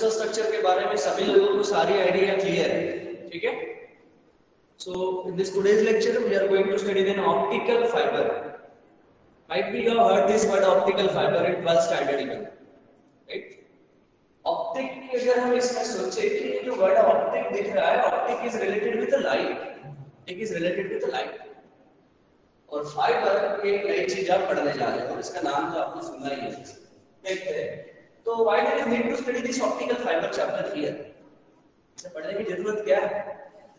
Crystal structure के बारे में सभी लोगों को सारी आइडिया क्लियर है, ठीक है? So in this today's lecture we are going to study an optical fiber. Might be you have heard this word optical fiber in 12th standard even, right? Optic की अगर हम इसमें सोचे कि ये जो वर्ड ऑप्टिक दिख रहा है, optic is related with light, it is related with light, और फाइबर एक नई चीज आप पढ़ने जा रहे हो, इसका नाम तो आपने सुना ही है, देखते हैं। तो why do we need to study this optical fibre chapter here? इसे पढ़ने की जरूरत क्या है?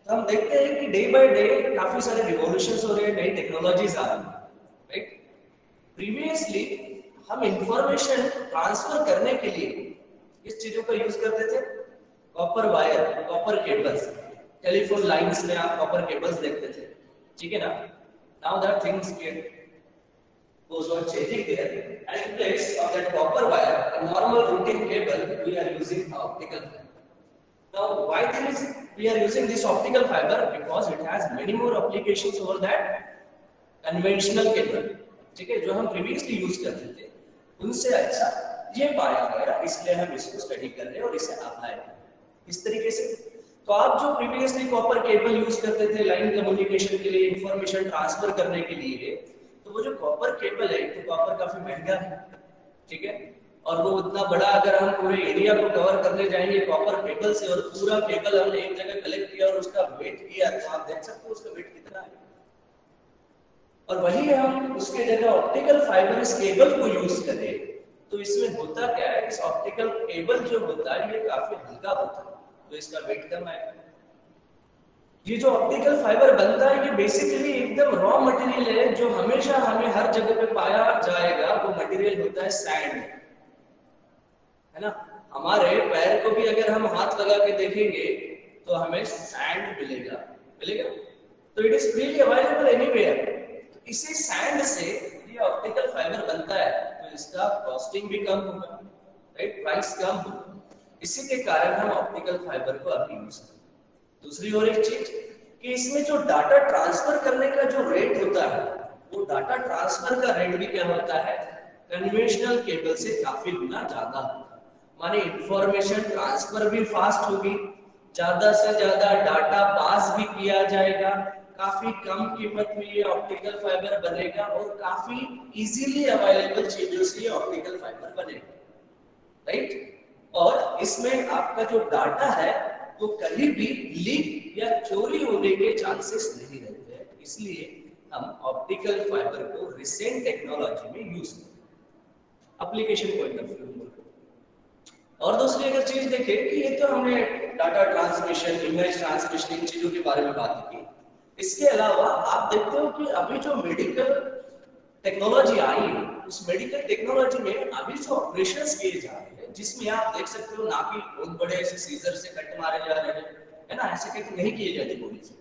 तो हम देखते हैं कि डे बाय डे काफी सारे रिवॉल्यूशंस हो रहे हैं, नई टेक्नोलॉजीज आ रही हैं, राइट? प्रीवियसली हम इंफॉर्मेशन ट्रांसफर करने के लिए किस चीजों का यूज करते थे? Copper wire, copper cables, telephone lines में आप कॉपर केबल्स देखते थे, ठीक है ना? Now that things goes on changing there, and in place of that copper wire, a normal routine cable, we are using optical fiber. Now why we are using this optical fiber? Because it has many more applications over that conventional cable, ठीक है, जो हम previously use करते थे उनसे अच्छा ये पाया गया, इसलिए हम इसको स्टडी कर रहे हैं और इसे अप्लाई कर रहे हैं इस तरीके से। तो आप जो प्रीवियसली कॉपर केबल यूज करते थे लाइन कम्युनिकेशन के लिए, इंफॉर्मेशन ट्रांसफर करने के लिए, तो वो जो कॉपर केबल है तो कॉपर काफी महंगा है, ठीक है, और वो उतना बड़ा अगर हम पूरे एरिया को कवर करने जाएंगे कॉपर केबल से, और पूरा केबल हमने एक जगह कलेक्ट किया और उसका वेट किया, तो आप देख सकते हो उसका वेट कितना है। और वही हम उसके जगह ऑप्टिकल फाइबर इस केबल को यूज करें तो इसमें होता क्या है, इस ऑप्टिकल केबल जो होता है ये काफी हल्का होता है, तो इसका वेट कम आएगा। ये जो ऑप्टिकल फाइबर बनता है ये बेसिकली एकदम रॉ मटेरियल है, जो हमेशा हमें हर जगह पे पाया जाएगा। वो मटेरियल होता है सैंड, है ना? हमारे पैर को भी अगर हम हाथ लगा के देखेंगे तो हमें सैंड मिलेगा, मिलेगा, तो it is freely available anywhere. तो इसी सैंड से ये ऑप्टिकल फाइबर बनता है, तो इसका कॉस्टिंग भी कम होगा, राइट, प्राइस कम होगा, इसी के कारण हम ऑप्टिकल फाइबर को अभी यूज करते हैं। दूसरी और एक चीज कि इसमें जो डाटा ट्रांसफर करने का जो रेट होता है, वो डाटा ट्रांसफर का रेट भी क्या होता है, कन्वेंशनल केबल से काफी गुना ज्यादा होता है। माने इंफॉर्मेशन ट्रांसफर भी फास्ट होगी, ज्यादा से ज्यादा डाटा पास भी किया जाएगा, काफी कम कीमत में ये ऑप्टिकल फाइबर बनेगा और काफी इजीली अवेलेबल चीजों से ये ऑप्टिकल फाइबर बनेगा, राइट? और इसमें आपका जो डाटा है वो कहीं भी लीक या चोरी होने के चांसेस नहीं रहते हैं, इसलिए हम ऑप्टिकल फाइबर को रिसेंट टेक्नोलॉजी में यूज करते हैं एप्लीकेशन पॉइंट ऑफ व्यू। और दूसरी अगर चीज देखें कि ये तो हमने डाटा ट्रांसमिशन, इमेज ट्रांसमिशन, इन चीजों के बारे में बात की। इसके अलावा आप देखते हो कि अभी जो मेडिकल टेक्नोलॉजी आई है, उस मेडिकल टेक्नोलॉजी में अभी जो ऑपरेशंस किए जा रहे हैं, जिसमें आप देख सकते हो ना कि बहुत बड़े ऐसे सीजर से कट मारे जा रहे हैं, है ना, ऐसे कट नहीं किए जाते बॉडी से।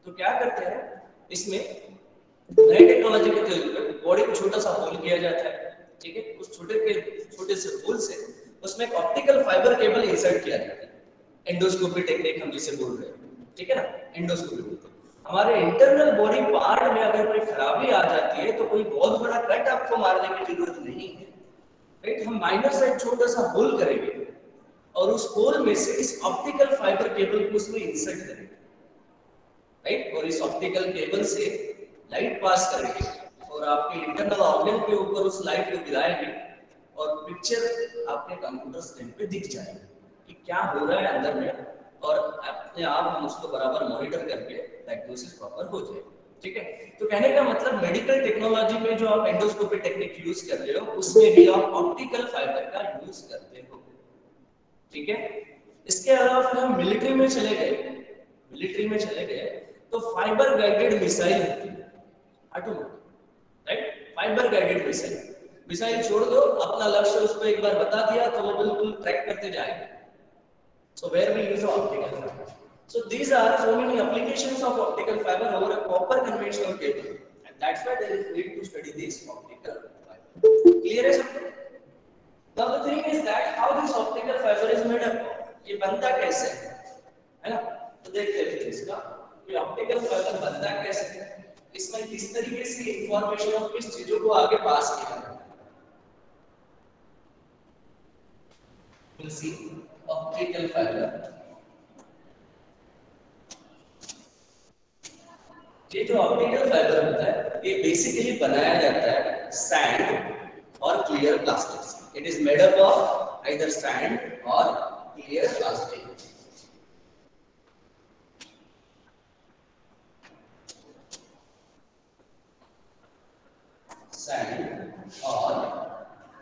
तो क्या करते हैं, इसमें नई टेक्नोलॉजी के तहत बॉडी को छोटा सा होल किया जाता है, ठीक है, उस छोटे से होल से उसमें एक ऑप्टिकल फाइबर केबल इंसर्ट किया जाता है, एंडोस्कोपी टेक्निक हम जिसे बोल रहे हैं, ठीक है ना, एंडोस्कोपी बोलते हैं। हमारे इंटरनल बॉडी पार्ट में अगर कोई खराबी आ जाती है तो कोई बहुत बड़ा कट आपको मारने की जरूरत नहीं है, राइट? हम माइनर सा एक छोटा सा होल करेंगे और उस होल में से इस ऑप्टिकल फाइबर केबल को उसमें इंसर्ट करेंगे, राइट? और इस ऑप्टिकल केबल से लाइट पास करेंगे और आपके इंटरनल ऑर्गन के ऊपर उस लाइट को गिराएंगे और पिक्चर आपके कंप्यूटर स्क्रीन पे दिख जाएगी कि क्या हो रहा है अंदर में, और अपने आप हम उसको बराबर मॉनिटर करके डायग्नोसिस प्रॉपर हो जाए, ठीक है? तो कहने का मतलब मेडिकल टेक्नोलॉजी में जो आप एंडोस्कोपी टेक्निक यूज कर रहे हो उसमें भी आप ऑप्टिकल फाइबर का यूज करते हो, ठीक है? इसके अलावा फिर हम मिलिट्री में चले गए तो फाइबर गाइडेड मिसाइल होती है, automatic, right? Fibre guided missile छोड़ दो, अपना लक्ष्य उसको एक बार बता दिया तो वो बिल्कुल ट्रैक करते जाएगा। So where we use optical fiber. So these are so many applications of optical fiber over a copper conventional cable, and that's why there is need to study this optical fiber. Clear है सब? Now the thing is that how this optical fiber is made up? ये बनता कैसे है ना? तो देखते हैं फिर इसका ये ऑप्टिकल फाइबर बनता कैसे है, इसमें किस तरीके से इंफॉर्मेशन और किस चीजों को आगे पास किया जाता है। We'll see. ऑप्टिकल फाइबर, ये जो ऑप्टिकल फाइबर होता है ये बेसिकली बनाया जाता है सैंड और क्लियर प्लास्टिक से। It is made up of either sand और क्लियर प्लास्टिक। सैंड और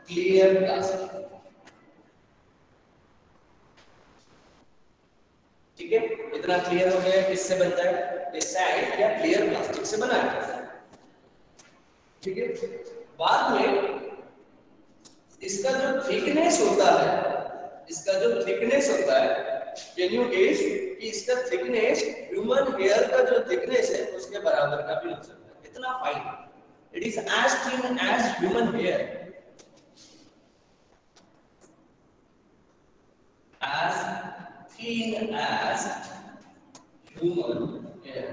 क्लियर प्लास्टिक, ठीक है। इतना क्लियर हो गया किससे बनता है, ये सैंड या क्लियर प्लास्टिक से बना है, ठीक है। बाद में इसका जो थिकनेस होता है, इसका जो थिकनेस होता है, कैन यू गेस कि इसका थिकनेस ह्यूमन हेयर का जो थिकनेस है उसके बराबर का भी हो सकता है, इतना fine. It is as thin as human hair, as thin as human hair।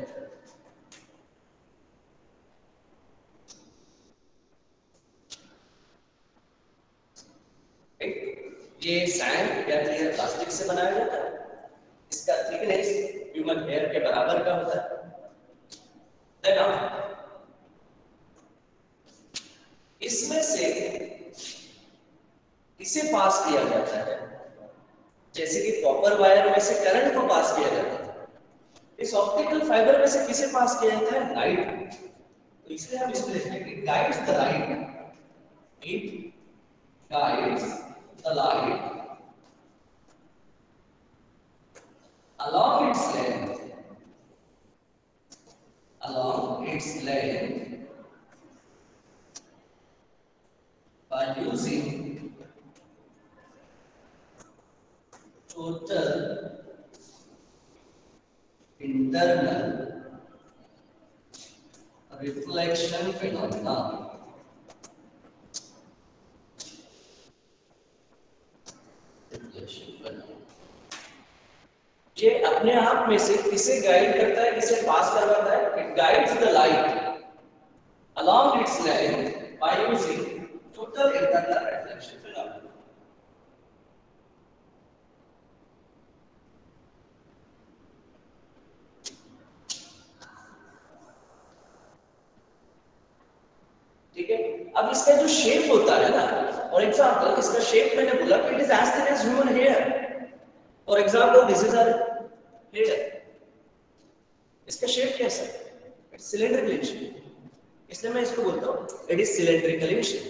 ये सैंड या क्लियर प्लास्टिक से बनाया जाता है, इसका थिकनेस ह्यूमन हेयर के बराबर का होता है। इसमें से इसे पास किया जाता है, जैसे कि कॉपर वायर में से करंट को पास किया जाता है, इस ऑप्टिकल फाइबर में से किसे पास किया जाता है, लाइट। तो इसलिए हम इसमें लिखते हैं कि guides the light, it guides the light along its length by using total internal reflection phenomena। ये अपने आप में से किसे गाइड करता है, किसे पास करवाता है, it guides the light along its length by using total internal reflection phenomena। ठीक है। अब इसका जो शेप होता है ना, फॉर एग्जांपल इसका शेप मैंने बोला कि it is as thin as human hair. For example this is our hair, इसका शेप कैसा है, इट्स सिलेंड्रिकल इन शेप, इसलिए मैं इसको बोलता हूं it is cylindrical in shape.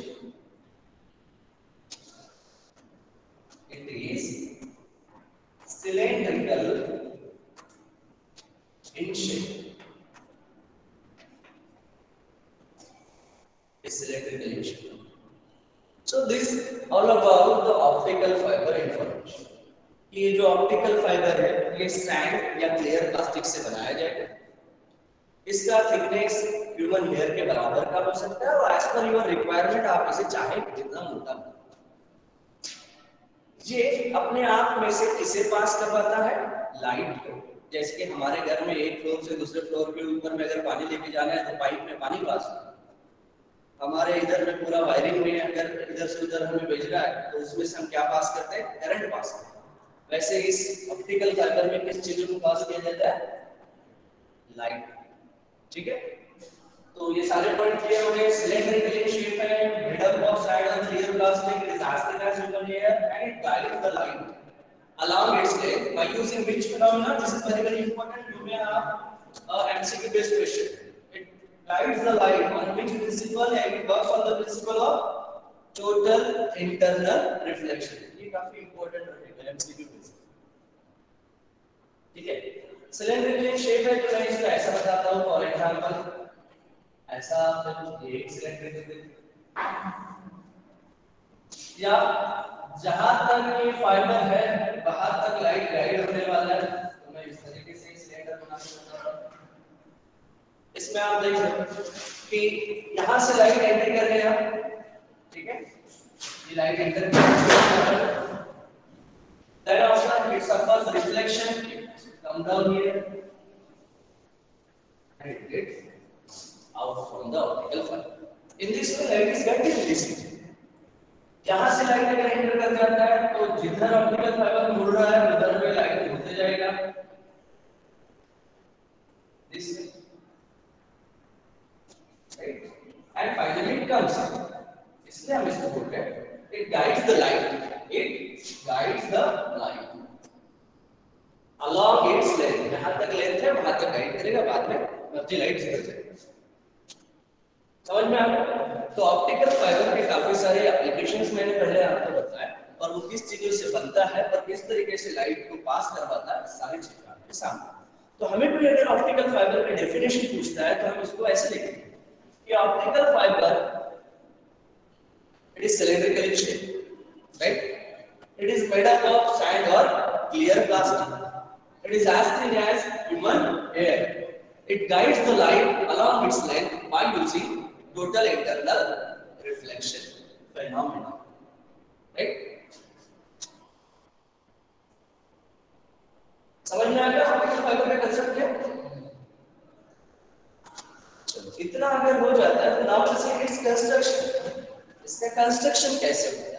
It is cylindrical in shape, cylindrical in shape। So this all about the optical fiber information। ये जो ऑप्टिकल फाइबर है ये सैंड या क्लियर प्लास्टिक से बनाया जाएगा, इसका थिकनेस ह्यूमन हेयर के बराबर का हो सकता है और एज पर योर रिक्वायरमेंट आप इसे चाहे कितना मोटा। ये अपने आप में से किसे पास करवाता है, लाइट को। जैसे कि हमारे घर में एक फ्लोर से दूसरे फ्लोर के ऊपर में अगर पानी लेके जाना है तो पाइप में पानी पास होगा, हमारे इधर में पूरा वायरिंग में अगर इधर से उधर हमें भेजना है तो उसमें से हम क्या पास करते हैं, करंट पास करते हैं। वैसे इस ऑप्टिकल फाइबर में किस चीज को पास किया जाता है, लाइट। ठीक है, तो ये सारे पॉइंट क्लियर हो गए। सिलेंड्रिकल इन शेप है, made up of sand and clear plastic, it is as thin as human hair and it guides the light along its length by using which phenomena। This is very important, you may have MCQ based question। It guides the light on which principle, and it works on the principle of total internal reflection। ये काफी important रहेगा MCQ based. ठीक है, cylindrical shape है तो मैं इसको ऐसा बताता हूं, फॉर एग्जांपल ऐसा एक सिलेंड्रिकल, या जहां तक ये फाइबर है वहां तक लाइट गाइड होने वाला है, तो मैं इस तरीके से सिलेंडर बना सकता हूं। इसमें आप देख सकते कि यहां से लाइट एंटर कर रही है, ठीक है, ये लाइट एंटर कर रही है, then after it suffers reflection, come down here and it gets out from the optical fiber। In this way light is getting received। जहां से लाइट अगर एंटर कर जाता है तो जिधर ऑप्टिकल फाइबर मुड़ रहा है उधर में लाइट होते जाएगा। This right and finally it comes, इसलिए हम इसको बोलते हैं it guides the light, it guides the light along its length, जहां तक लेंथ है वहां तक गाइड करेगा, बाद में मर्जी लाइट जल जाएगी। समझ में आ गया? तो ऑप्टिकल फाइबर के काफी सारे एप्लीकेशंस मैंने पहले आपको बताया और वो किस चीजों से बनता है और किस तरीके से लाइट को पास करवाता है, सारी चीजें आपके सामने। तो हमें कोई अगर ऑप्टिकल फाइबर की डेफिनेशन पूछता है तो हम इसको ऐसे लिखेंगे कि optical fibre it is cylindrical in shape, right? It is made up of sand or clear plastic. It is as thin as human hair. It guides the light along its length by using total internal reflection phenomena. Right? समझ में आ गया optical fibre का concept क्या? इतना अगर हो जाता है तो now let's see its construction. इसका कंस्ट्रक्शन कैसे होता है?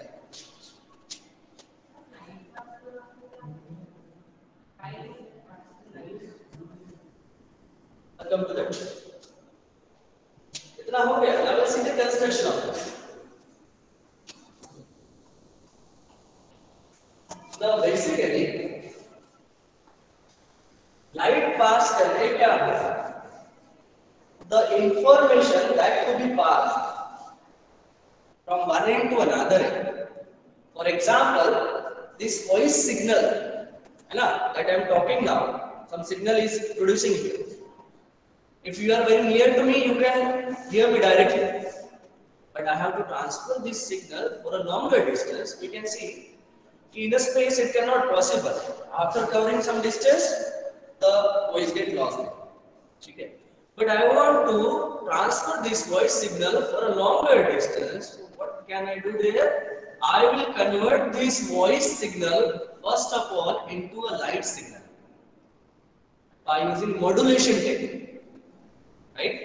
Come to that. इतना हो गया। Now let's see the construction of it. Now basically light pass करके क्या होता है? The information that to be passed from one end to another end. For example, this voice signal, है ना, that I am talking now, some signal is producing here. If you are very near to me, you can hear me directly. But I have to transfer this signal for a longer distance. We can see in a space it cannot possible. After covering some distance, the voice get lost. Okay. But I want to transfer this voice signal for a longer distance. So what can I do there? I will convert this voice signal first of all into a light signal by using modulation technique. Right?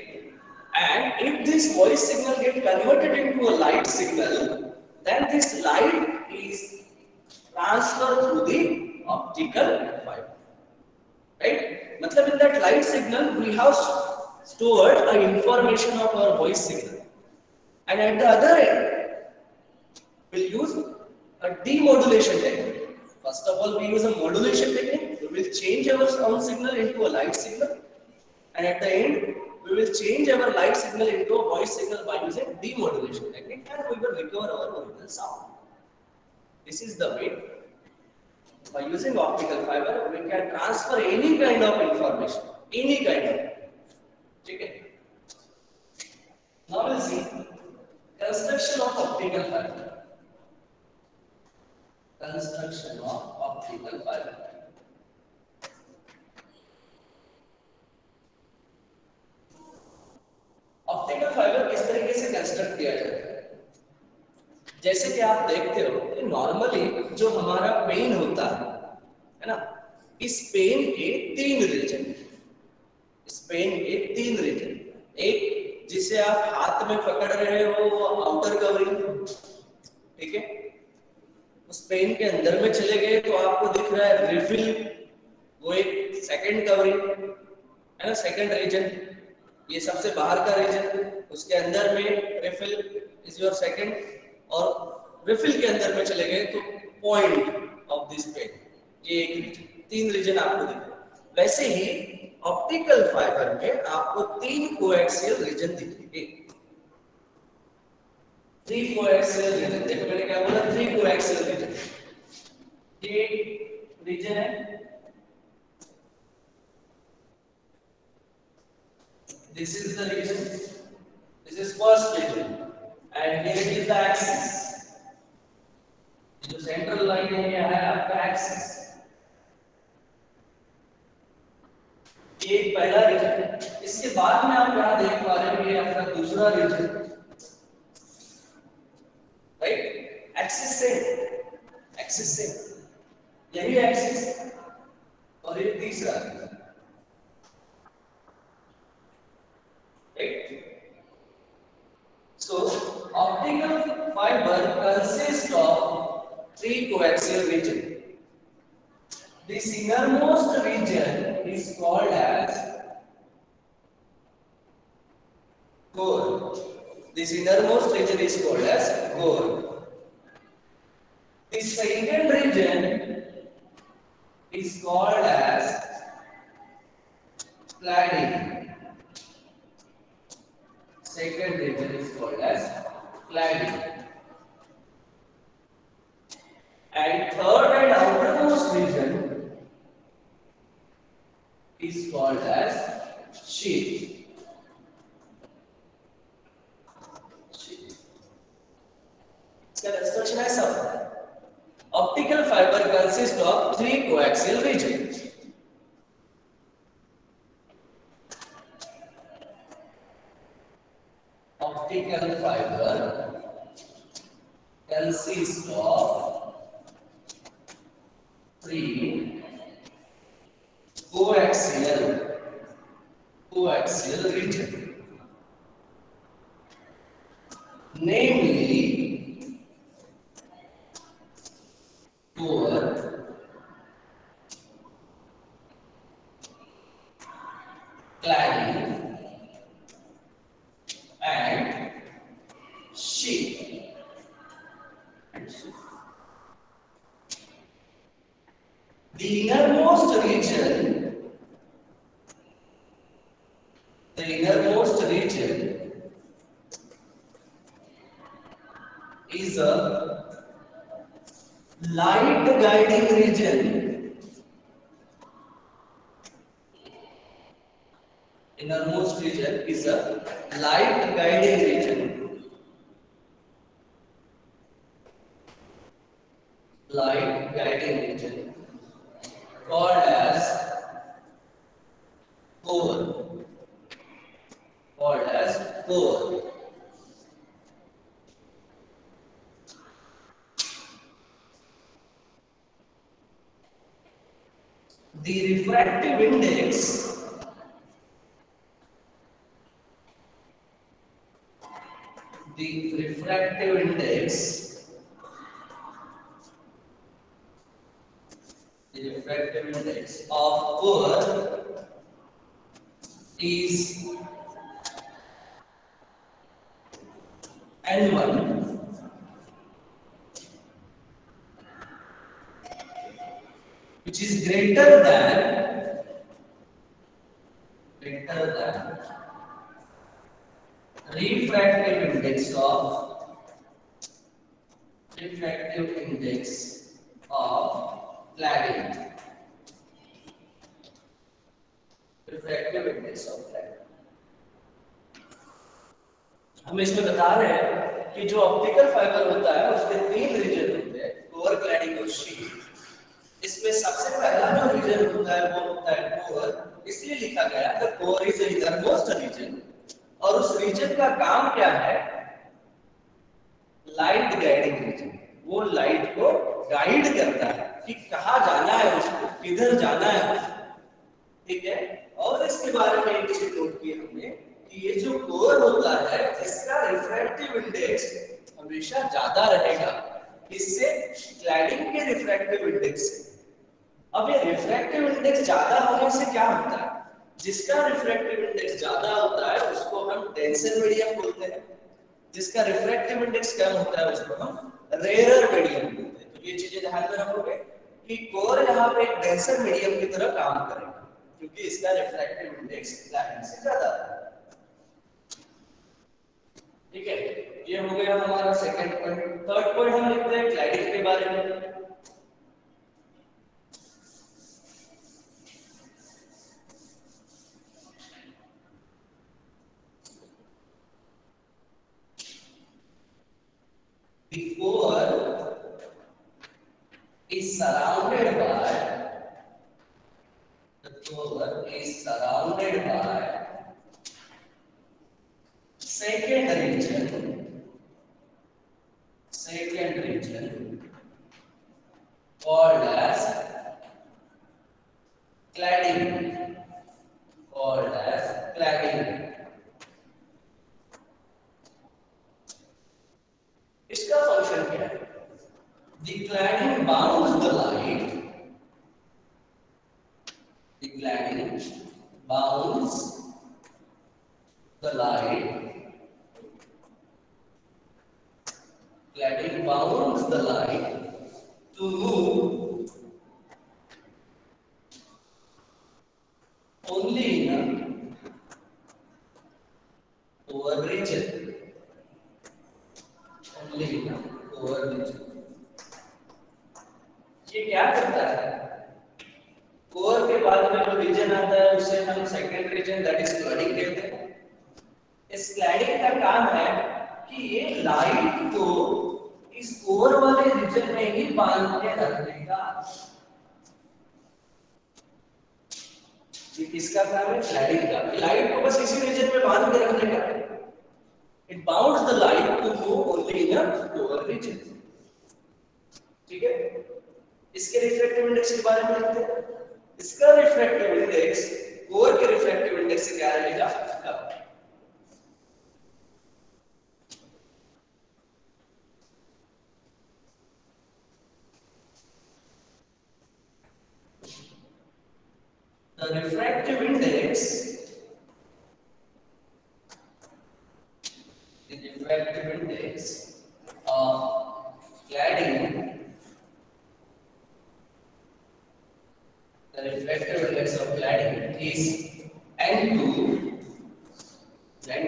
And if this voice signal get converted into a light signal, then this light is transferred through the optical fiber. Right? मतलब in that light signal we have stored the information of our voice signal, and at the other end we'll use a demodulation technique. First of all, we use a modulation technique. We will change our sound signal into a light signal, and at the end we will change our light signal into a voice signal by using demodulation technique, and we will recover our original sound. This is the way. By using optical fiber, we can transfer any kind of information, any kind of. Okay. Now we'll see construction of optical fiber. Construction of optical fiber. Optical fibre किस तरीके से construct किया जाता है? जैसे कि आप देखते हो कि नॉर्मली जो हमारा पेन होता है ना, इस पेन के तीन रीजन, इस पेन के तीन रीजन, एक जिसे आप हाथ में पकड़ रहे हो वो आउटर कवरिंग, ठीक है, उस पेन के अंदर में चले गए तो आपको दिख रहा है रिफिल, वो एक सेकंड कवरिंग है ना, सेकंड रीजन, ये सबसे बाहर का रीजन, उसके अंदर में रिफिल इज योर सेकंड, और रिफिल के अंदर में चले गए तो पॉइंट ऑफ दिस पेन, ये एक रीजन, तीन रीजन आपको दिख रहा है। वैसे ही ऑप्टिकल फाइबर में आपको तीन कोएक्सियल रीजन दिखेंगे, थ्री कोएक्सियल रीजन। देखो मैंने क्या बोला, थ्री कोएक्सियल रीजन। ये रीजन है, this is the region, this is first region, and here it is the axis, जो सेंट्रल लाइन है ये है आपका एक्सिस, ये पहला रीजन है। इसके बाद में आप यहां देख पा रहे हो ये आपका दूसरा रीजन, राइट, एक्सिस से यही एक्सिस, और ये तीसरा reason, right? So optical fiber consists This innermost region is called as core. This innermost region is called as core. The second region is called as cladding. Second region is called as cladding. And third and outermost region is called as sheath. इसका construction है सब. Optical fiber consists of three coaxial regions. Optical fiber consists of three coaxial region, namely core, cladding, and sheath. The innermost region is a light guiding region. Innermost region is a light guiding region. Light guiding region called as core. Called as core. The refractive index of core is N1, which is greater than refractive index of cladding. Refractive index of cladding. हम इसमें बता रहे हैं कि जो optical fibre होता है उसके तीन रीजन होते हैं, कोर, क्लैडिंग और शीथ। इसमें सबसे पहला जो रीजन होता है वो होता है कोर, इसलिए लिखा गया the core is the innermost region. और उस रीजन का काम क्या है? Light guiding region. वो लाइट को गाइड करता है कि कहाँ जाना है उसको, किधर जाना है उसको, ठीक है। और इसके बारे में एक चीज नोट की हमने कि ये जो कोर होता है इसका रिफ्रैक्टिव इंडेक्स हमेशा ज्यादा रहेगा इससे क्लैडिंग के रिफ्रैक्टिव इंडेक्स से। अब ये रिफ्रैक्टिव इंडेक्स ज्यादा होने से क्या होता है? जिसका रिफ्रैक्टिव इंडेक्स ज्यादा होता है उसको हम डेंसर मीडियम बोलते हैं, जिसका रिफ्रैक्टिव इंडेक्स कम होता है उसको हम रेयरर मीडियम बोलते हैं। तो ये चीजें ध्यान में रखोगे कि कोर यहाँ पे एक डेंसर मीडियम की तरह काम करेगा क्योंकि इसका रिफ्रैक्टिव इंडेक्स क्लैडिंग से ज्यादा है, ठीक है। ये हो गया हमारा सेकंड पॉइंट। थर्ड पॉइंट हम लिखते हैं क्लैडिंग के बारे में। The core is surrounded by second region called as cladding, इसका फंक्शन क्या है? The cladding bounds the light bounds the light. Cladding bounds the light to move only in a over region. Only in a over region. ये क्या करता है? Core के बाद में जो रीजन आता है उसे हम second region that is cladding कहते हैं। इस क्लैडिंग का काम है कि ये लाइट को इस कोर वाले रीजन में ही बांध के रखेगा। ये किसका काम है? क्लैडिंग का। लाइट को बस इसी रीजन में बांध के रखने का। It bounds the light to move only in a core region. ठीक है, इसके रिफ्रैक्टिव इंडेक्स के बारे में लिखते हैं। इसका रिफ्रैक्टिव इंडेक्स कोर के रिफ्रैक्टिव इंडेक्स से क्या रहेगा? कम। The refractive index of cladding, the refractive index of cladding is N2, and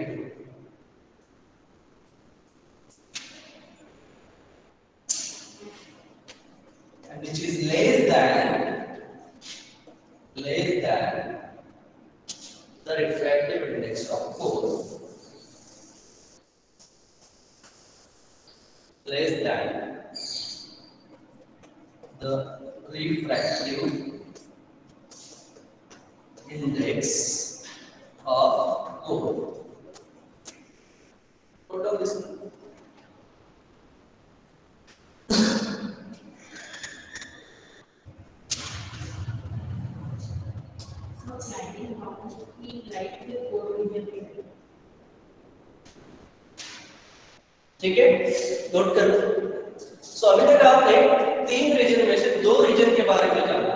which is less than the refractive index of core. Less than the refractive index of core. Put down this. ठीक है, note कर लो। सो अभी तक आपने 3 reason में से 2 reason के बारे में जाना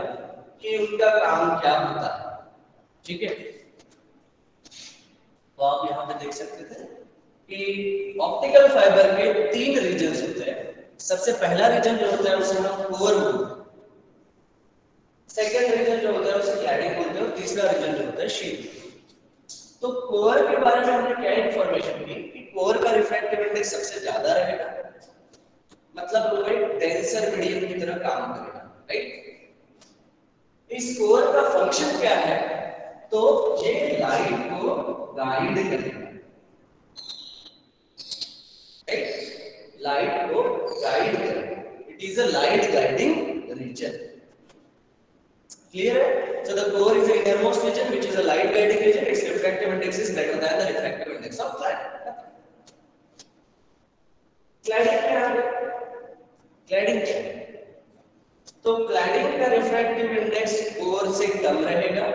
कि उनका काम क्या होता है। ठीक है, तो आप यहाँ पे देख सकते थे कि ऑप्टिकल फाइबर के 3 रीजन होते हैं। सबसे पहला रीजन जो होता है उसे हम कोर बोलते हैं, सेकंड रीजन जो होता है उसे क्लैडिंग बोलते हैं और तीसरा रीजन जो होता है शीट। तो कोर के बारे में हमने क्या इंफॉर्मेशन दी कि कोर का रिफ्रैक्टिव इंडेक्स सबसे ज्यादा रहेगा, मतलब वो एक डेंसर मीडियम की तरह काम करेगा। राइट, इस कोर का फंक्शन क्या है? तो ये लाइट को गाइड करेगा। राइट, लाइट को गाइड करेगा। It is a light guiding region. Clear? So the core is the innermost region, which is a light guiding region. Its refractive index is greater than the refractive index of cladding. Cladding क्या है? Cladding क्या है? तो cladding का refractive index core से कम रहेगा,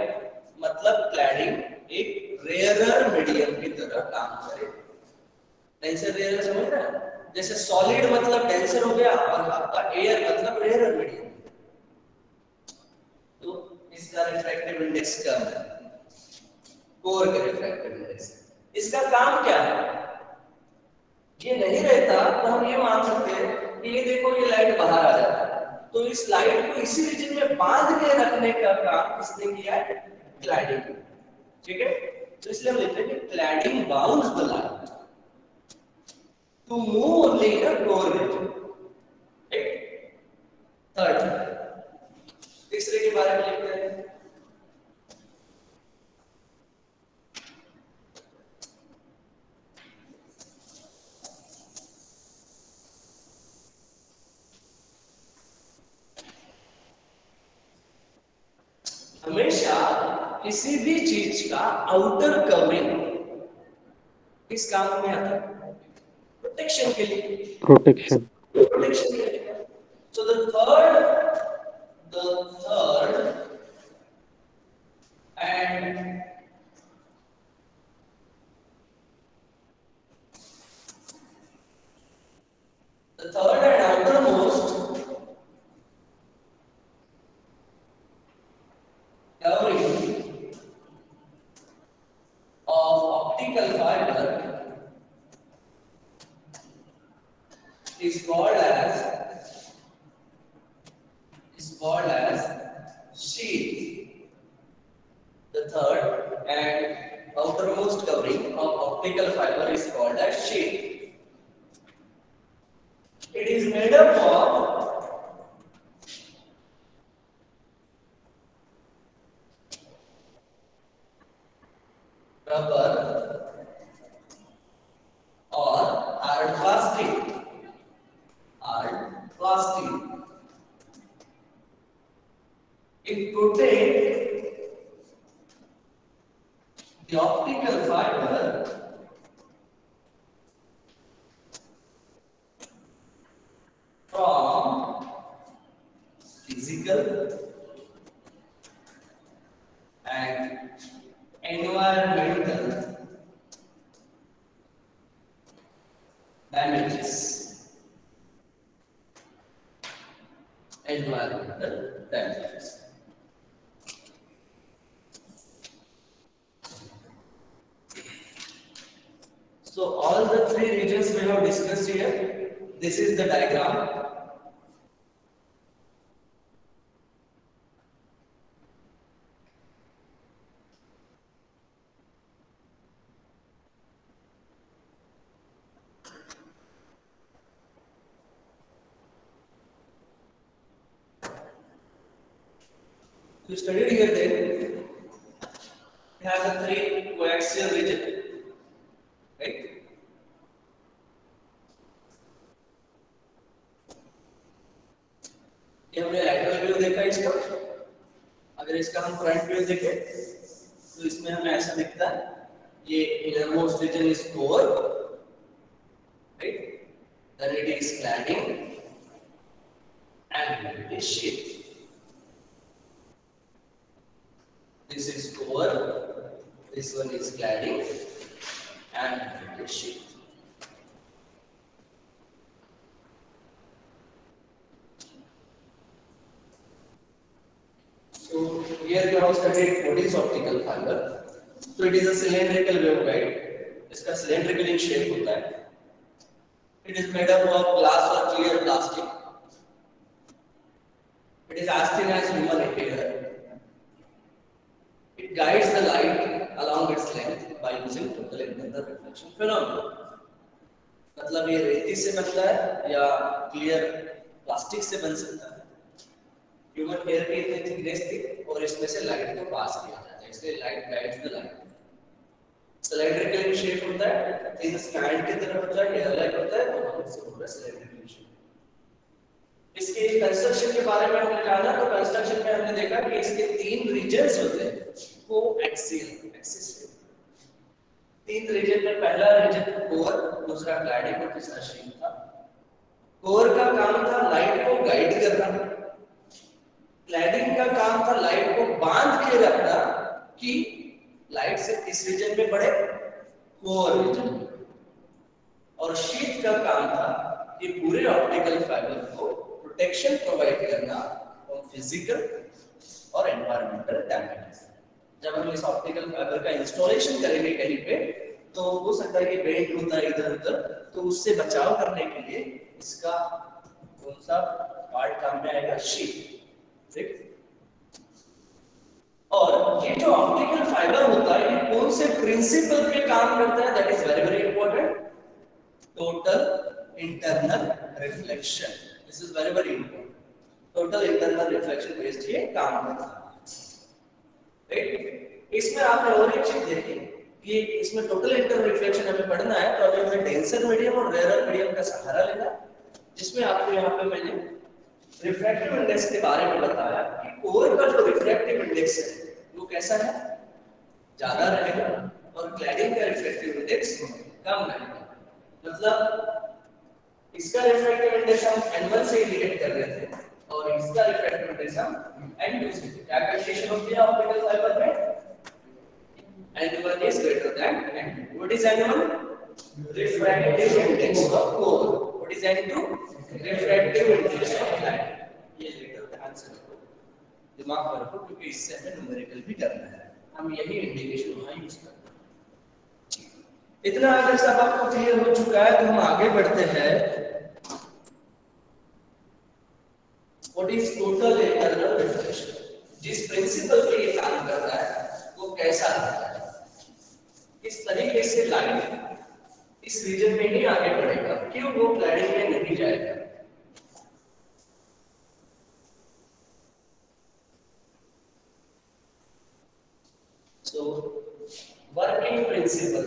मतलब cladding एक rarer medium की तरह काम करेगा। denser rarer समझ रहे हैं? जैसे solid मतलब denser हो गया और आपका air मतलब rarer medium। तो इसका रिफ्रैक्टिव इंडेक्स कम है, कोर का रिफ्रैक्टिव इंडेक्स। इसका काम क्या है? ये नहीं रहता तो हम ये मान सकते हैं कि ये देखो ये लाइट बाहर आ जाता है, तो इस लाइट को इसी रीजन में बांध के रखने का काम किसने किया है? क्लैडिंग। ठीक है, तो इसलिए हम लिखते हैं कि cladding bounds the light to move only in a core region. Third, तीसरे के बारे में लिखते हैं। हमेशा किसी भी चीज का आउटर कवरिंग किस काम में आता है? प्रोटेक्शन के लिए। प्रोटेक्शन के लिए। So the third and outermost covering sheath. The third and outermost covering of optical fiber is called as sheath. It is made up of rubber or hard plastic. Hard plastic. It protects the optical fiber from physical and environmental damages. Environmental damages. So all the three regions we have discussed here, this is the diagram. You studied here then, we have the three coaxial region, right? ये हमने lateral view देखा इसका, अगर इसका हम front view देखें, तो इसमें हमें ऐसा दिखता है, ये innermost region is core, right? Then it is cladding, and it is sheath. This is core, this one is cladding, and it is sheath. So here you have studied what is optical fiber. So it is a cylindrical waveguide. इसका cylindrical in shape होता है. It is made up of glass or clear plastic. It is as thin as human hair. It guides the light along its length by using total internal reflection phenomenon. मतलब ये रेती से बनता है या clear plastic से बन सकता है. ह्यूमन हेयर की इतनी थिकनेस थी और इसमें से लाइट को पास किया जाता है, इसलिए light guides the light. Cylindrical in shape होता है, इन स्टैंड की तरह होता है, हेयर लाइक होता है, तो हम इससे बोल रहे हैं सिलेंड्रिकल इन शेप. इसके कंस्ट्रक्शन के बारे में हमने जाना, तो कंस्ट्रक्शन में हमने देखा कि इसके तीन रीजन्स होते हैं, कोएक्सियल एक्सिस. तीन रीजन में पहला रीजन कोर, दूसरा क्लैडिंग और तीसरा शीथ था. कोर का काम था लाइट को गाइड करना, क्लैडिंग का काम था लाइट को बांध के रखना कि लाइट से किस रीजन में पड़े, कोर रीजन में. और शीथ का काम था कि पूरे ऑप्टिकल फाइबर को प्रोटेक्शन प्रोवाइड करना फ्रॉम फिजिकल और एनवायरमेंटल डैमेज. जब हम इस ऑप्टिकल फाइबर का इंस्टॉलेशन करेंगे कहीं पे, तो हो सकता है कि बेंड होता है इधर उधर, तो उससे बचाव करने के लिए इसका कौन सा पार्ट काम में आएगा, शीथ. ठीक. और ये जो ऑप्टिकल फाइबर होता है, ये कौन से प्रिंसिपल पे काम करता है, that is very very important. Total internal reflection. This is very very important. Total internal reflection based ये काम करता है. राइट. इसमें आपने और एक चीज देखी कि इसमें टोटल इंटरनल रिफ्लेक्शन हमें पढ़ना है, तो अभी हमें डेंसर मीडियम और रेयर मीडियम का सहारा लेना, जिसमें आपको यहाँ पे मैंने रिफ्रैक्टिव इंडेक्स के बारे में बताया कि कोर का जो रिफ्रैक्टिव इंडेक्स है वो कैसा है, ज्यादा रहेगा, और क्लैडिंग का रिफ्रैक्टिव इंडेक्स कम रहेगा. मतलब इसका रिफ्रैक्टिव इंडेक्स हम n1 से इंडिकेट कर रहे थे और इसका रिफ्रैक्टिव इंडेक्स हम n2 से. क्या कंडीशन होती है ऑप्टिकल फाइबर में, n1 is greater than n2. What is n1? Refractive index of core. What is n2? Refractive index of light. ये लेकर ध्यान से रखो, दिमाग में रखो, क्योंकि इससे हमें न्यूमेरिकल भी करना है. हम यही इंडिकेशन वहां यूज करते हैं. इतना अगर सब आपको क्लियर हो चुका है, तो हम आगे बढ़ते हैं. What is total internal reflection? जिस कैसा रहता है, इस तरीके से लाइट इस रीजन में ही आगे बढ़ेगा, क्यों वो क्लैडिंग में नहीं जाएगा। So working principle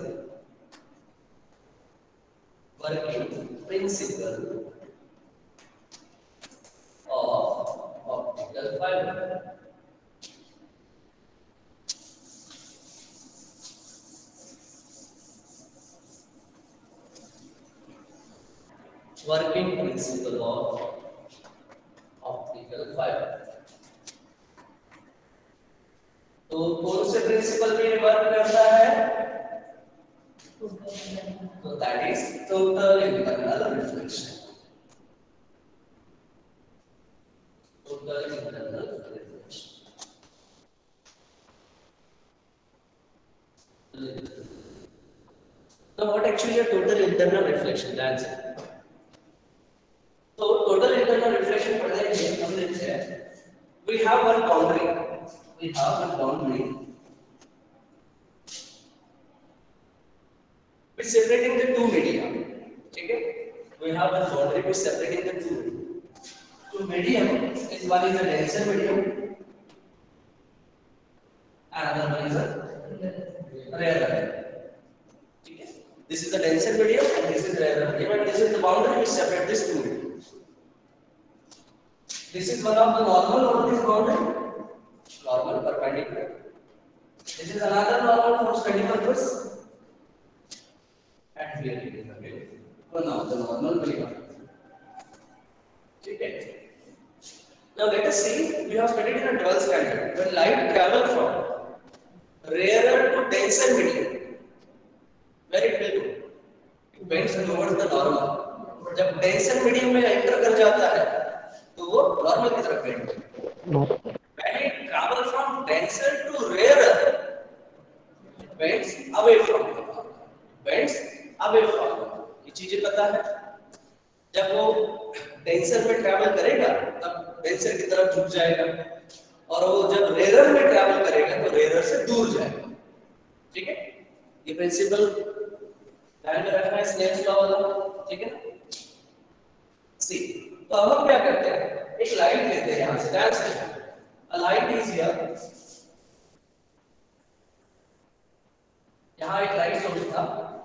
of optical fiber. Working principle of optical fiber. तो कौन से प्रिंसिपल पे वर्क करता है? तो that is total internal reflection. Total internal reflection. So what actually is total internal reflection? That's it. So total internal reflection पढ़ने के लिए हम देखते हैं, we have one boundary. We have one boundary. We separating the two media. ठीक है? We have one boundary. We separating the two. So medium is one is a denser medium, another one is a rarer. Okay? This is the denser medium and this is rarer medium, and this is the boundary which separate these two. This is one of the normal of this boundary, normal perpendicular. This is another normal for study purpose, and here it is again one of the normal medium. Okay. Now let us see, we have studied in a 12th standard, when light travels from rarer to denser medium, where it will go? It bends towards the normal. जब denser medium में enter कर जाता है, तो वो normal की तरफ bend. When it travels from denser to rarer, it bends away from the normal. Bends away from. ये चीजें पता है? जब वो डेंसर में ट्रैवल करेगा तब डेंसर की तरफ झुक जाएगा, और वो जब रेरर में ट्रैवल करेगा तो रेरर से दूर जाएगा। ठीक है, ये प्रिंसिपल ध्यान में रखना है, स्नेल्स लॉ वाला। ठीक है ना? सी, तो अब हम क्या करते हैं, एक लाइट लेते हैं यहां से, ध्यान से, अ लाइट इज हियर, यहां एक लाइट सोर्स था।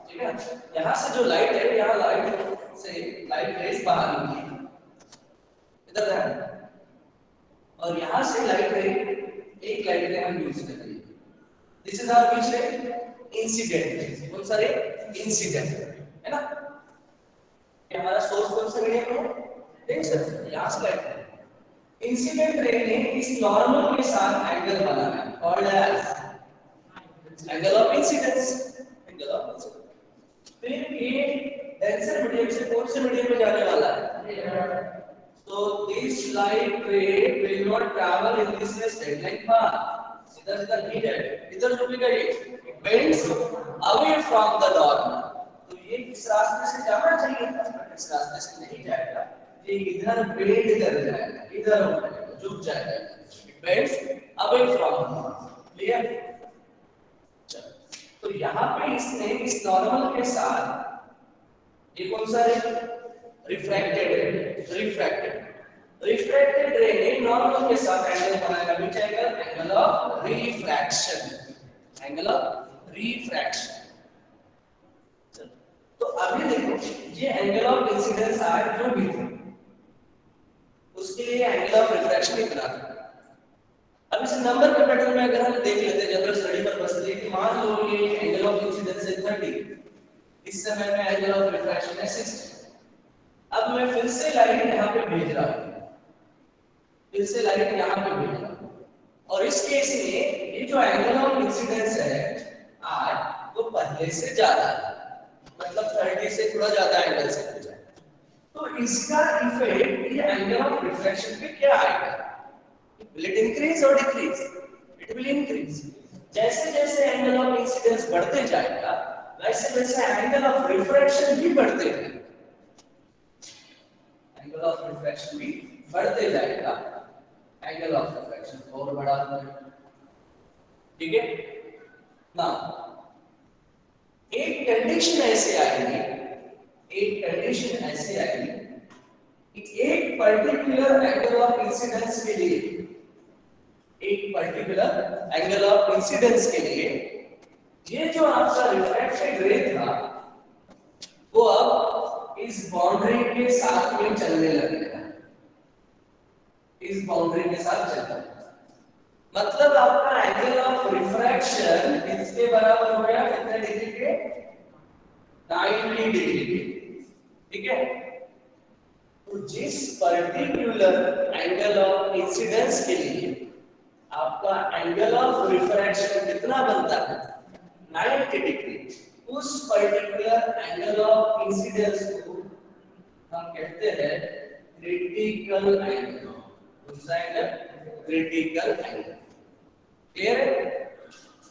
ठीक है, यहां से जो लाइट है, यहां लाइट से लाइट रेज बाहर निकली, इधर ध्यान, और यहां से लाइट रे, एक लाइट रे हम यूज करेंगे। दिस इज आवर विच रे? इंसिडेंट। कौन सा रे? इंसिडेंट, है ना? ये हमारा सोर्स कौन सा मीडियम है? डेंसर। यहां से लाइट है, इंसिडेंट रे ने इस नॉर्मल के साथ एंगल बनाना है, called as angle of incidence. Angle of incidence. फिर ये डेंसर मीडियम से कौन से मीडियम में जाने वाला है? So this light ray will not travel in this straight line path. इधर नहीं जाएगा, इधर रुकेगा ये, it bends away from the normal. तो ये इस रास्ते से जाना चाहिए था, इस रास्ते से नहीं जाएगा, ये इधर बेंड कर जाएगा, इधर झुक जाएगा, it bends away from the normal. Clear? तो यहाँ पे इसने इस नॉर्मल के साथ ये कौन सा रे? रिफ्रैक्टेड रे। रिफ्रैक्टेड रे ने नॉर्मल के साथ एंगल बनाया, which angle? Angle of refraction. Angle of refraction. तो अभी देखो, ये एंगल ऑफ इंसिडेंस आर जो भी था, उसके लिए एंगल ऑफ रिफ्रैक्शन इतना था। अब इस नंबर के पैटर्न में अगर हम देख लेते हैं जनरल स्टडी पर्पस के लिए, कि मान लो ये एंगल ऑफ इंसिडेंस है 30, इस समय में एंगल ऑफ रिफ्रैक्शन है 60। अब मैं फिर से लाइट यहाँ पे भेज रहा हूँ, फिर से लाइट यहाँ पे भेज रहा हूँ, और इस केस में ये जो एंगल ऑफ इंसिडेंस है आर, वो पहले से ज्यादा है, मतलब 30 से थोड़ा ज्यादा एंगल से हो जाए, तो इसका इफेक्ट ये एंगल ऑफ रिफ्रैक्शन पे क्या आएगा? Will it increase or decrease? It will increase. जैसे जैसे एंगल ऑफ इंसिडेंस बढ़ते जाएगा, वैसे वैसे एंगल ऑफ रिफ्रैक्शन भी बढ़ते जाएगा, एंगल ऑफ रिफ्रैक्शन भी बढ़ते जाएगा, एंगल ऑफ रिफ्रैक्शन और बढ़ा। ठीक है, ना एक कंडीशन ऐसे आएगी, कि एक पर्टिकुलर एंगल ऑफ इंसिडेंस के लिए, ये जो आपका रिफ्रैक्टेड रे था वो अब इस बाउंड्री के साथ में चलने लगेगा, मतलब आपका एंगल ऑफ रिफ्रैक्शन इसके बराबर हो गया कितने डिग्री के? 90 डिग्री के, ठीक है। तो जिस पर्टिकुलर एंगल ऑफ इंसिडेंस के लिए आपका एंगल ऑफ रिफ्रैक्शन कितना बनता है? 90 डिग्री, उस पर्टिकुलर एंगल ऑफ इंसिडेंस को हम कहते हैं क्रिटिकल एंगल। दूसरा एंगल क्रिटिकल एंगल, क्लियर है?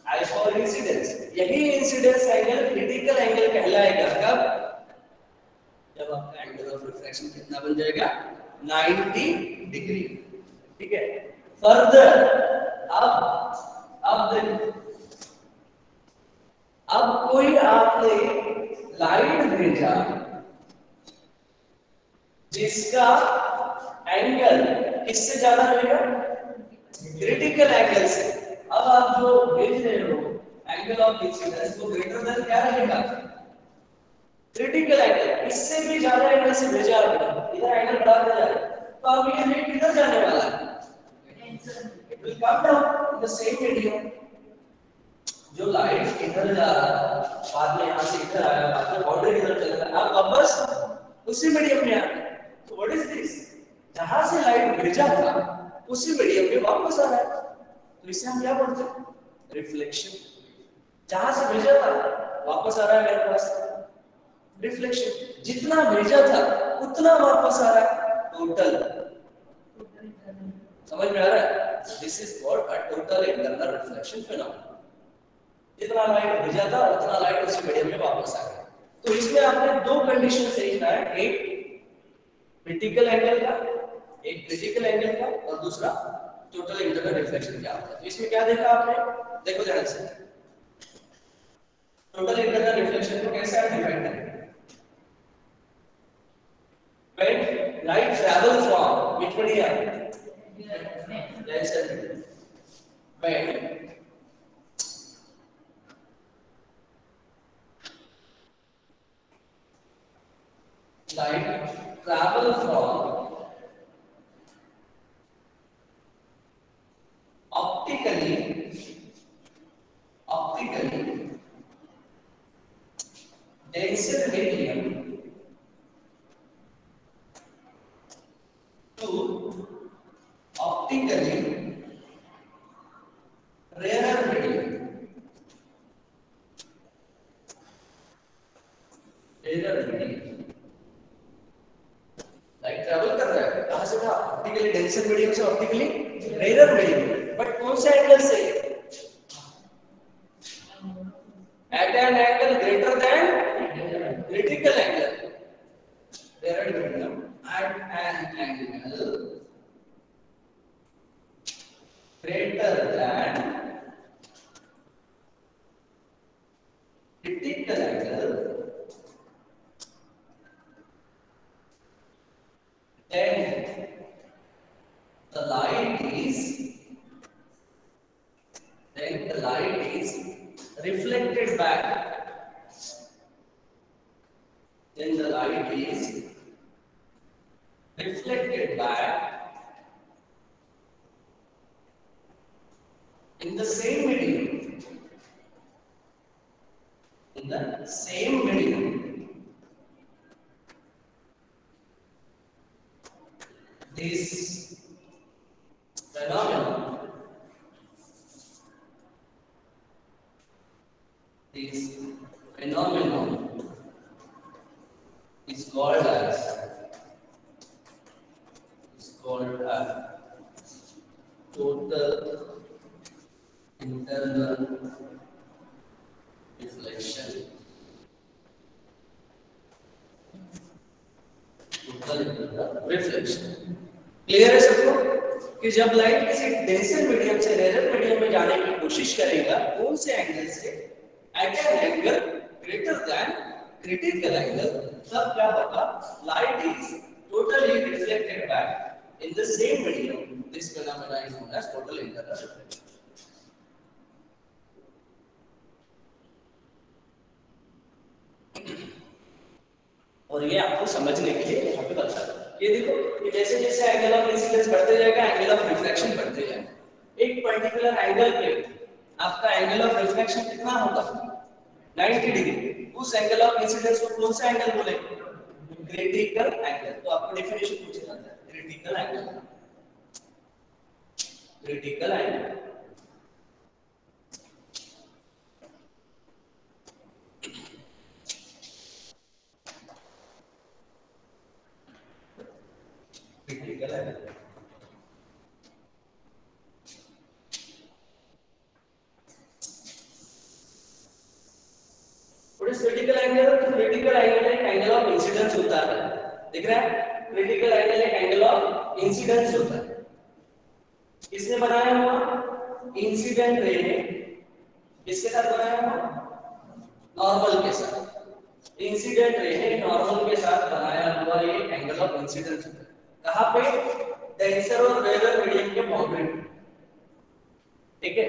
एज फॉर इंसिडेंस, यही इंसिडेंस एंगल क्रिटिकल एंगल कहलाएगा कब? जब आपका एंगल ऑफ रिफ्रैक्शन कितना बन जाएगा? 90 डिग्री, ठीक है। फर्दर अब देखो, अब कोई आपने लाइट भेजा जिसका एंगल किससे ज्यादा रहेगा? क्रिटिकल एंगल से। अब आप जो भेज रहे हो एंगल ऑफ इंसिडेंस वो ग्रेटर देन क्या रहेगा? Critical angle. इससे भी ज्यादा एंगल से भेजा आपने, इधर एंगल बढ़ाते जा रहे हैं, तो अब ये रे किधर जाने वाला है? It will come down in the same medium. जो लाइट इधर जा रहा है, बाद में यहां से इधर आया, बाद में बाउंड्री इधर चल रहा है, अब वापस उसी मीडियम में आ रहा है। तो व्हाट इज दिस? जहां से लाइट भेजा था उसी मीडियम में वापस आ रहा है, तो इसे हम क्या बोलते हैं? रिफ्लेक्शन। जहां से भेजा था वापस आ रहा है मेरे पास, रिफ्लेक्शन। जितना भेजा था उतना वापस आ रहा है, टोटल। समझ में आ रहा है? This is what a total internal reflection phenomena. जितना लाइट भेजा था उतना लाइट उसी मीडियम में वापस आ गया। तो इसमें आपने दो कंडीशन देखना है, एक क्रिटिकल एंगल का, और दूसरा टोटल इंटरनल रिफ्लेक्शन क्या होता है। तो इसमें क्या देखा आपने? देखो ध्यान से, टोटल इंटरनल रिफ्लेक्शन को कैसे आप डिफाइन करेंगे? When light travels from which medium? Denser medium. When light travels from optically denser medium to optically rarer medium, light travel कर रहा है कहां से कहां? ऑप्टिकली डेंसर मीडियम से ऑप्टिकली रेयर मीडियम, बट कौन से एंगल से? At an angle greater than critical angle, rare medium at an angle greater than critical angle, then the light is reflected back, in the same medium, This phenomenon is called as total internal reflection. Clear है सबको कि जब light किसी denser medium से rare medium में जाने की कोशिश करेगा कौन से एंगल से, at an angle greater than critical angle, तब क्या होगा, light is totally reflected back in the same medium. This phenomena is known as total internal reflection. और ये आपको समझने के लिए यहाँ पे बता रहा हूं। ये देखो, ये जैसे जैसे एंगल ऑफ इंसिडेंस बढ़ते जाएगा, एंगल ऑफ रिफ्लेक्शन बढ़ते जाएगा। एक पर्टिकुलर एंगल पे आपका एंगल ऑफ रिफ्लेक्शन कितना होगा, 90 डिग्री। उस एंगल ऑफ इंसिडेंस को कौन सा एंगल बोलेंगे, क्रिटिकल एंगल। तो आपको डेफिनेशन पूछा जाता है critical angle, critical angle. Critical angle critical angle, तो क्रिटिकल एंगल एक एंगल ऑफ इंसिडेंस होता है, दिख रहा है, क्रिटिकल एंगल एक एंगल ऑफ इंसिडेंस होता है। किसने बनाया हुआ, इंसिडेंट रे ने किसके साथ बनाया हुआ, नॉर्मल के साथ। इंसिडेंट रे ने नॉर्मल के साथ बनाया हुआ ये एंगल ऑफ इंसिडेंस होता है। कहां पे, डेंसर और रेयर मीडियम के बाउंड्री, ठीक है,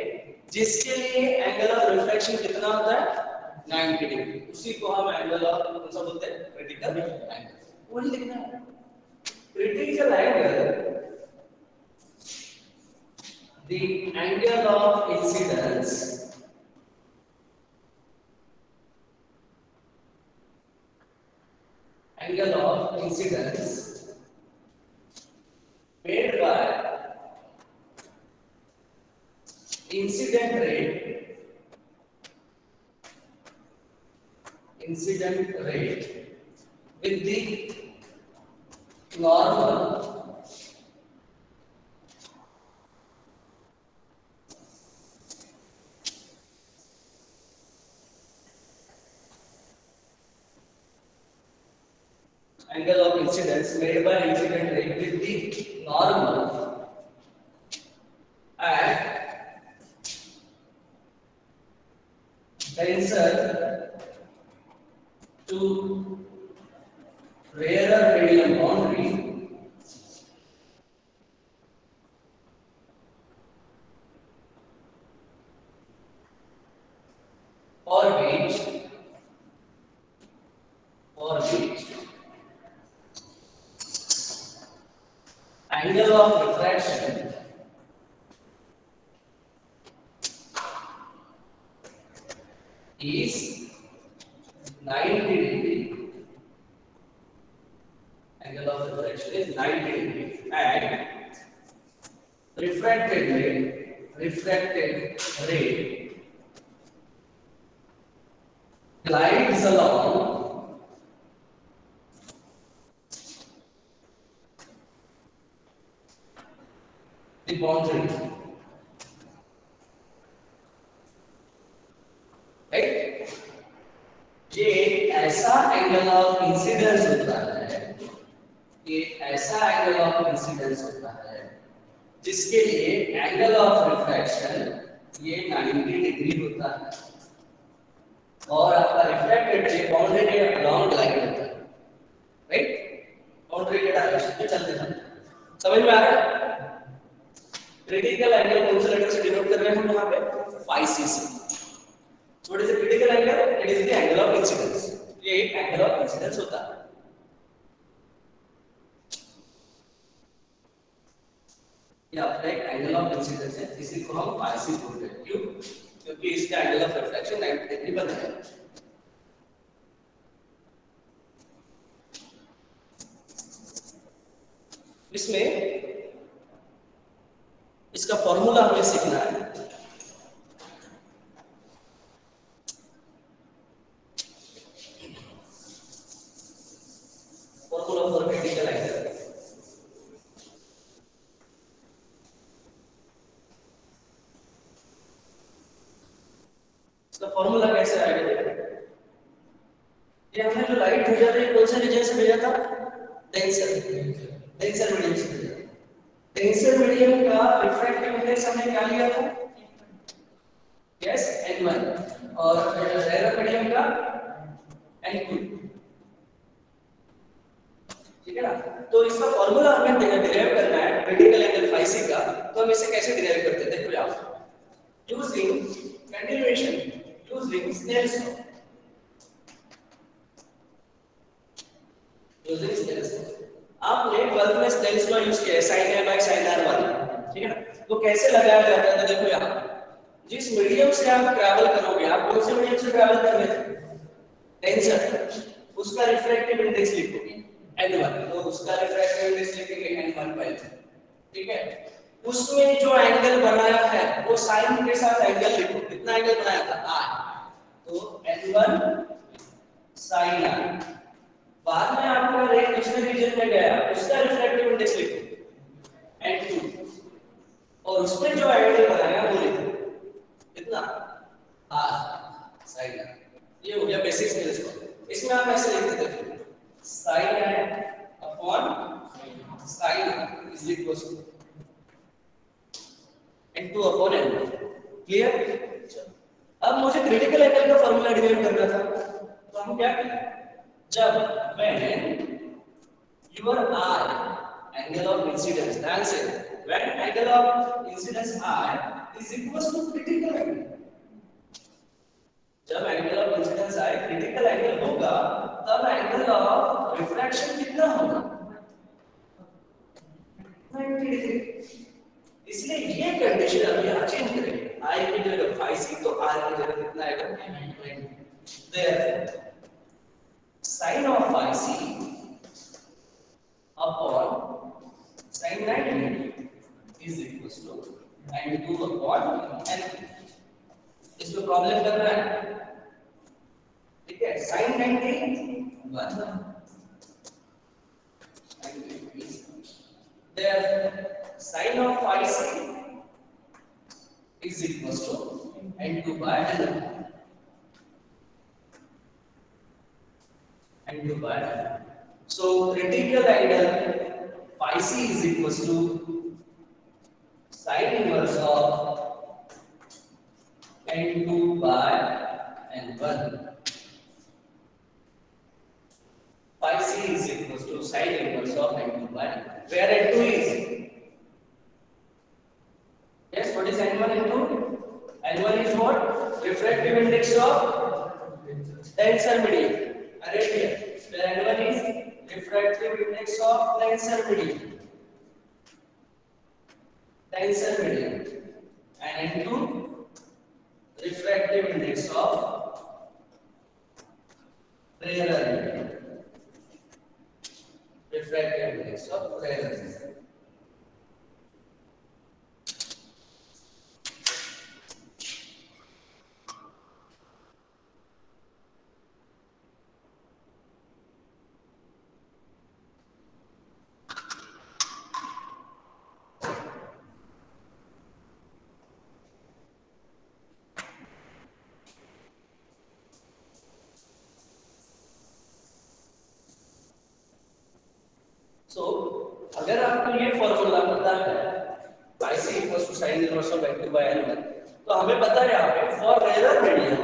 जिसके लिए एंगल ऑफ रिफ्लेक्शन कितना होता है, 90 डिग्री। उसी को हम एंगल ऑफ कौन सा बोलते हैं, क्रिटिकल एंगल। वही लिखना है, critical angle, the angle of incidence made by incident rate with the normal angle of incidence made by incident ray with the normal at denser to rarer medium boundary or which angle of refraction is 90 degree. Angle of refraction is 90 degree and refracted ray glides along the boundary, right? ये ऐसा angle of incidence होता है, ये ऐसा angle of incidence होता है जिसके लिए एंगल ऑफ रिफ्रैक्शन ये 90 डिग्री होता है और आपका रिफ्लेक्टेड रे बाउंड्री के अलोंग ग्लाइड होता है, राइट, बाउंड्री के डायरेक्शन में चलते हैं। समझ में आ रहा है? क्रिटिकल एंगल कौन से लेटर से डिनोट कर रहे हैं हम यहाँ पे, phi c से। What is the critical angle? It is the angle of incidence. ये एक एंगल ऑफ इंसिडेंस होता है। ये आपका एक एंगल ऑफ इंसिडेंस है, इसी को हम phi c बोलते हैं। क्यों? क्योंकि इसका एंगल ऑफ रिफ्लेक्शन 90 डिग्री बनता है। इसमें इसका फॉर्मूला हमें सीखना है। फॉर्मूला फॉर क्रिटिकल एंगल, इसका फॉर्मूला कैसे आएगा? ये हमने जो लाइट भेजा था कौन से रीजन से भेजा था, डेंसर मीडियम से भेजा। डेंसर मीडियम का रिफ्रैक्टिव इंडेक्स हमने क्या लिया था, यस n1 और एरर मीडियम का n2, ठीक है ना। तो इसका फार्मूला हमें डिराइव करना है क्रिटिकल एंगल फाई सी का। तो हम इसे कैसे डिराइव करते हैं, देखो आप using continuation using Snell's law, using Snell's law. आपने 12th में स्नेल्स लॉ यूज किया है sin a by sin r वाला, ठीक है ना। तो कैसे लगाया जाता है, तो देखो यहाँ जिस मीडियम से आप ट्रैवल करोगे, आप कौन से मीडियम से ट्रैवल कर रहे थे, टेंसर, उसका रिफ्रैक्टिव इंडेक्स लिखोगे n1, तो उसका रिफ्रैक्टिव इंडेक्स लिखेंगे n1 by 2, ठीक है। उसमें जो एंगल बनाया है वो साइन के साथ एंगल लिखो, कितना एंगल बनाया था r, तो n1 sin r। बाद में आपका रे दूसरे रीजन में गया, उसका रिफ्रैक्टिव इंडेक्स लिखो n2, और उसमें जो एंगल बनाया वो लिखो कितना r sin r। ये हो गया बेसिक स्नेल्स लॉ। इसमें आप ऐसे लिख देते हैं sin r upon sin r is equal to n2 upon n1, clear. अब मुझे क्रिटिकल एंगल का फार्मूला डिराइव करना था, तो हम क्या करें, जब when your r angle of incidence, ध्यान से, when angle of incidence r is equal to critical angle, जब angle of incidence i critical angle होगा तब एंगल ऑफ रिफ्रैक्शन कितना होगा, 90 डिग्री। इसलिए ये कंडीशन अभी आप चेंज करेंगे, i की जगह phi c तो r की जगह कितना आएगा 90। therefore sin of phi c upon sin 90 is equal to n2 upon n3। इसको प्रॉब्लम करना है, ठीक है। sin 90 1, therefore sin of phi c is equal to n2 by n1, n2 by n1। So critical angle phi c is equal to sin inverse of n2 by n1। Phi c is equal to sin inverse of n2 by n1, where n2 is, yes, what is n1 into, n1 is what, refractive index of tensor medium, right here, where n1 is refractive index of tensor medium, and n2 refractive index of rarer medium, refractive index of rarer medium। So अगर आपको ये formula पता है phi c equals to sin inverse of n2 by n1, तो हमें पता है यहाँ पे फॉर रेयर मीडियम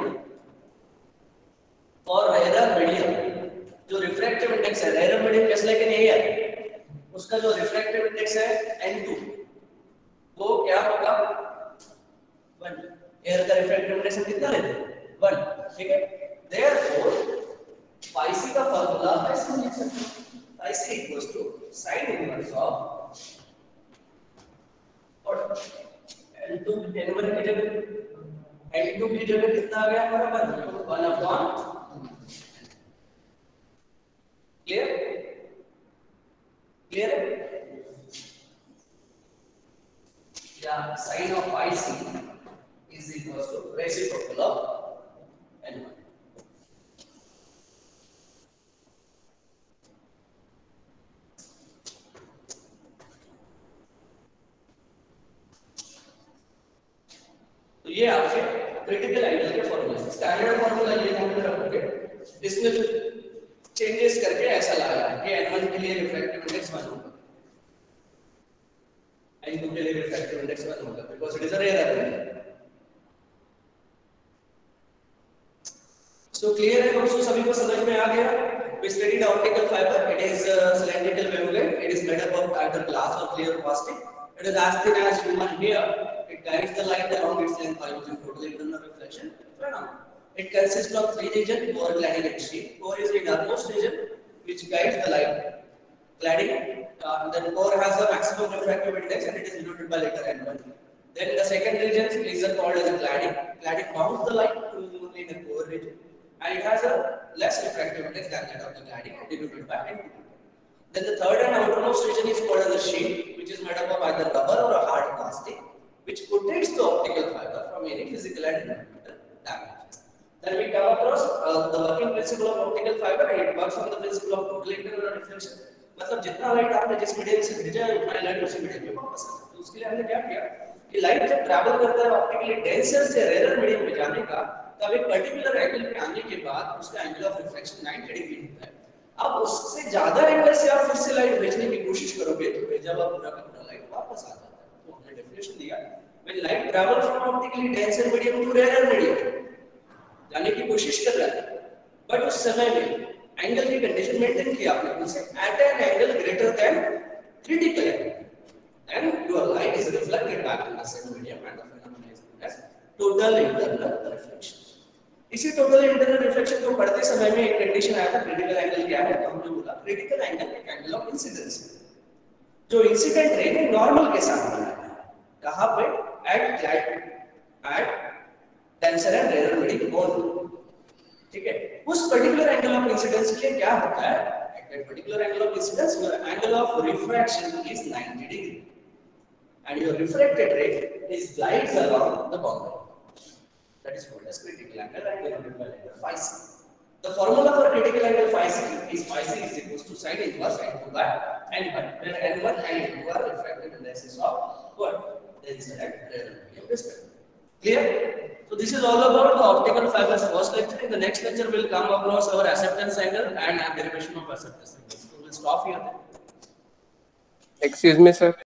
जो रिफ्रैक्टिव इंडेक्स है, rare medium just like an air, उसका जो रिफ्रैक्टिव इंडेक्स है n2 वो क्या होगा 1। एयर का रिफ्रैक्टिव इंडेक्स हम कितना लेते हैं 1, ठीक है। देयरफॉर phi c का फॉर्मूला ऐसे लिख सकते हैं, phi c equals to sin inverse of और n2 n1 की जगह n2 की जगह कितना आ गया हमारा 1 अपॉन, क्लियर क्लियर या sin of phi c is equal to reciprocal of n1। तो ये आपके क्रिटिकल एंगल के फॉर्मूला, स्टैंडर्ड फॉर्मूला ये ध्यान में रखोगे। इसमें चेंजेस करके ऐसा लाया है कि n1 के लिए रिफ्रैक्टिव इंडेक्स 1 होगा, n2 के लिए रिफ्रैक्टिव इंडेक्स 1 होगा, because it is a rare angle. So clear है दोस्तों, सभी को समझ में आ गया? We studied optical fiber. It is a cylindrical waveguide. It is made up of either glass or clear plastic. It is as thin as human hair. It guides the light along its length by using total internal reflection phenomenon. It consists of three regions: core, cladding, and sheet. Core is the innermost region which guides the light. Cladding, then core has a maximum refractive index and it is denoted by letter N1. Then the second region is called as a cladding. Cladding bounds the light to only the core region, and it has a less refractive index than that of the cladding, denoted by N2. Then the third and outermost region is called as a sheet, which is made up of either rubber or a hard plastic, which protects the optical fiber from any physical and environmental damage. Then we come across the working principle of optical fiber. It works on the principle of total internal reflection. मतलब जितना light आपने जिस medium से भेजा है उतना light उसी medium में वापस आता है। तो उसके लिए हमने क्या किया कि लाइट जब ट्रैवल करता है ऑप्टिकली डेंसर से रेयर मीडियम में जाने का, तब एक पर्टिकुलर एंगल पे आने के बाद उसका एंगल ऑफ रिफ्लेक्शन 90 डिग्री होता है। अब उससे ज्यादा एंगल से आप फिर से लाइट भेजने की कोशिश करोगे तो भेजा हुआ पूरा का पूरा लाइट वापस आ जाता है। तो हमने डेफिनेशन दिया, when light travel from optically denser medium to rare medium, जाने की कोशिश कर रहा है, बट उस समय में एंगल की कंडीशन मेंटेन किया आपने उनसे at an angle greater than critical angle, and your light is reflected back in the same medium and the phenomenon is known as total internal reflection. इसी टोटल इंटरनल रिफ्लेक्शन को पढ़ते समय में एक condition आया था, क्रिटिकल एंगल क्या है? तो हमने बोला क्रिटिकल एंगल एक एंगल ऑफ इंसिडेंस है जो इंसिडेंट रे ने नॉर्मल के साथ बनाया है। कहां पे? At denser and rare medium bone. ठीक है, उस पर्टिकुलर एंगल ऑफ इंसिडेंस के लिए क्या होता है? At that particular angle of incidence your angle of refraction is 90 degree and your reflected ray is glides along the boundary, that is called as critical angle and denoted by letter phi c. The formula for critical angle phi c is equals to sin inverse n2 by n1, where n1 and n2 are refractive indices of what? The incident ray medium respectively. Clear? So this is all about the optical fibers first lecture. In the next lecture we'll come across our acceptance angle and derivation of acceptance angle. So we'll stop here then. Excuse me, sir.